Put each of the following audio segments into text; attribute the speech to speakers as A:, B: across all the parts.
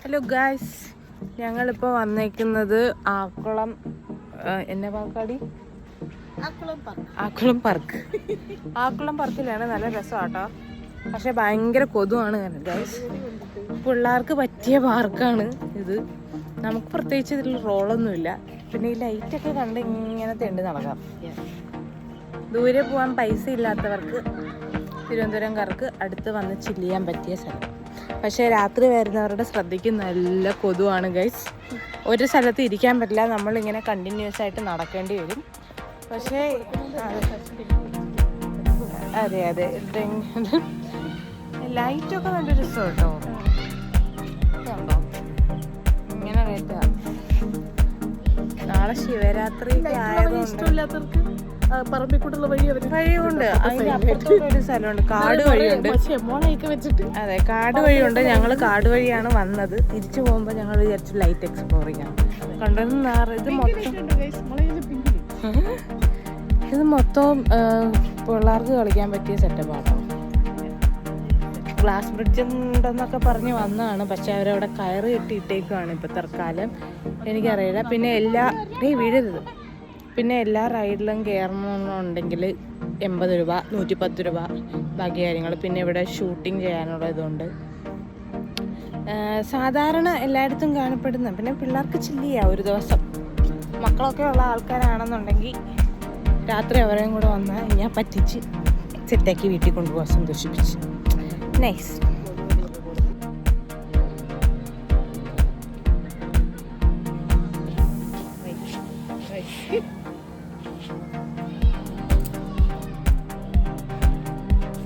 A: Hello guys, ഞങ്ങളിപ്പോൾ വന്നേക്കുന്നത് ആക്കുളം എന്നെ പാക്കാടി ആക്കുളം പാർക്ക്. ആക്കുളം പാർക്കിലാണ്. നല്ല രസമാട്ടോ, പക്ഷെ ഭയങ്കര കൊതുവാണ് ഗായ്സ്. പിള്ളേർക്ക് പറ്റിയ പാർക്കാണ് ഇത്. നമുക്ക് പ്രത്യേകിച്ച് ഇതിൽ റോളൊന്നുമില്ല. പിന്നെ ഈ ലൈറ്റൊക്കെ കണ്ട് ഇങ്ങനെ തെണ്ടി നടക്കാം. ദൂരെ പോകാൻ പൈസ ഇല്ലാത്തവർക്ക്, തിരുവനന്തപുരംകാർക്ക് അടുത്ത് വന്ന് ചില്ല് ചെയ്യാൻ പറ്റിയ സ്ഥലം. പക്ഷേ രാത്രി വരുന്നവരുടെ ശ്രദ്ധയ്ക്ക് നല്ല കൊതുവാണ് ഗൈസ്. ഒരു സ്ഥലത്ത് ഇരിക്കാൻ പറ്റില്ല, നമ്മളിങ്ങനെ കണ്ടിന്യൂസ് ആയിട്ട് നടക്കേണ്ടി വരും. പക്ഷേ അതെ അതെ, ലൈറ്റൊക്കെ നല്ല രസം കേട്ടോ. കണ്ടോ ഇങ്ങനെ റേറ്റാ. നാളെ ശിവരാത്രി ആയതുകൊണ്ട്
B: പറമ്പിക്കൂട്ടുള്ള വഴിയുണ്ട്.
A: അതിന്റെ അപ്പുറത്തോട്ടൊരു സ്ഥലമുണ്ട്, കാട് വഴിയുണ്ട്. അതെ, കാട് വഴിയുണ്ട്. ഞങ്ങൾ കാട് വഴിയാണ് വന്നത്. തിരിച്ചു പോകുമ്പോൾ ഞങ്ങൾ വിചാരിച്ചു ലൈറ്റ് എക്സ്പ്ലോർ ചെയ്യാം. ഇത് മൊത്തം പിള്ളേർക്ക് കളിക്കാൻ പറ്റിയ സെറ്റപ്പാട്ടോ. ഗ്ലാസ് ബ്രിഡ്ജ് ഉണ്ടെന്നൊക്കെ പറഞ്ഞ് വന്നതാണ്, പക്ഷെ അവരവിടെ കയറ് കെട്ടിയിട്ടേക്കാണ് ഇപ്പം തൽക്കാലം. എനിക്കറിയില്ല. പിന്നെ വീഴരുത്. പിന്നെ എല്ലാ റൈഡിലും കയറണമെന്നുണ്ടെങ്കിൽ 80 രൂപ, 110 രൂപ ബാക്കി കാര്യങ്ങൾ. പിന്നെ ഇവിടെ ഷൂട്ടിംഗ് ചെയ്യാനുള്ള ഇതുണ്ട്. സാധാരണ എല്ലായിടത്തും കാണപ്പെടുന്ന. പിന്നെ പിള്ളേർക്ക് ചില്ല് ചെയ്യാം ഒരു ദിവസം. മക്കളൊക്കെ ഉള്ള ആൾക്കാരാണെന്നുണ്ടെങ്കിൽ രാത്രി അവരെയും കൂടെ വന്നാൽ ഞാൻ പറ്റിച്ച് സെറ്റാക്കി വീട്ടിൽ കൊണ്ടുപോകാൻ സന്തോഷിപ്പിച്ച്. നൈസ്.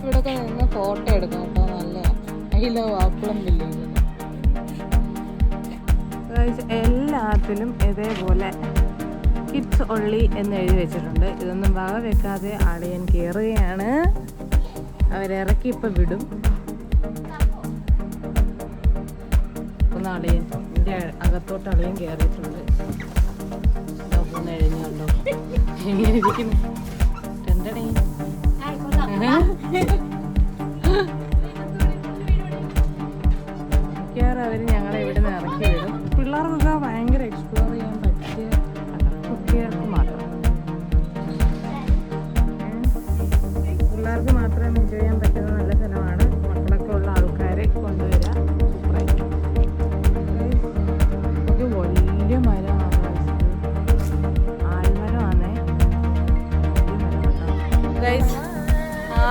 A: ഇവിടെയൊക്കെ നിന്ന് ഫോട്ടോ എടുക്കാം കേട്ടോ. നല്ല ആക്കുളം വില്ലേജ്. എല്ലാത്തിലും ഇതേപോലെ കിഡ്സ് ഒള്ളി എന്ന് എഴുതി വെച്ചിട്ടുണ്ട്. ഇതൊന്നും വക വെക്കാതെ അളിയൻ കയറുകയാണ്. അവരിറക്കി ഇപ്പം വിടും. ഒന്ന് അളിയൻ എൻ്റെ അകത്തോട്ട് അളിയൻ കയറിയിട്ടുണ്ട്. ഒന്ന് എഴുതിയുണ്ടോ എങ്ങനെ ഇരിക്കുന്നു? രണ്ടടേ മിക്കവാറും അവർ ഞങ്ങളെ ഇവിടെ നിന്ന് ഇറക്കി വിടും. പിള്ളേർക്കൊക്കെ ഭയങ്കര എക്സ്പ്ലോർ ചെയ്യാൻ പറ്റിയ കുട്ടികൾക്ക് മാത്രം. പിള്ളേർക്ക് മാത്രം എൻജോയ് ചെയ്യാൻ പറ്റുന്ന നല്ല സ്ഥലമാണ്. മക്കളൊക്കെ ഉള്ള ആൾക്കാരെ കൊണ്ടുവരിക. സൂപ്പറായിട്ട്. വലിയ മരമാണ്, ആൽമരമാണേ.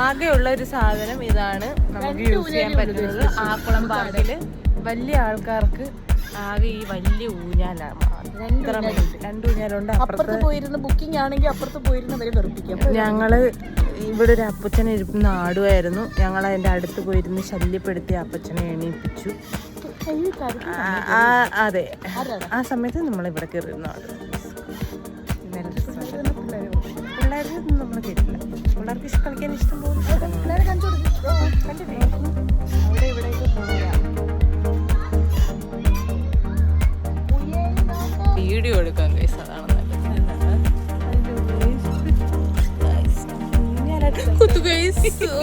A: ആകെയുള്ള ഒരു സാധനം ഇതാണ് നമുക്ക് യൂസ് ചെയ്യാൻ പറ്റുന്നത്. ആക്കുളം പാർക്കിൽ വലിയ ആൾക്കാർക്ക് ആകെ ഈ വലിയ ഊഞ്ഞാലാണ്. 2 ഊഞ്ഞാലുണ്ട്.
B: അപ്പുറത്ത് പോയിരുന്ന ബുക്കിംഗ് ആണെങ്കിൽ അപ്പുറത്ത് പോയിരുന്നവരെ വെറുപ്പിക്കാം.
A: ഞങ്ങള് ഇവിടെ ഒരു അപ്പച്ചനെ ഇരിക്കുന്ന ആടുമായിരുന്നു. ഞങ്ങൾ അതിൻ്റെ അടുത്ത് പോയിരുന്ന് ശല്യപ്പെടുത്തി അപ്പച്ചനെ എണീപ്പിച്ചു. അതെ, ആ സമയത്ത് നമ്മളിവിടെ കയറിയിരുന്ന ആട്. പിള്ളേർക്ക് നമ്മൾ കേട്ടില്ല. പിള്ളേർക്ക് കളിക്കാൻ ഇഷ്ടം പോലെ അവിടെ ഇവിടേക്ക് പോവുക. വീഡിയോ എടുക്കാൻ ഗൈസ്, അതാണ് നല്ലത്.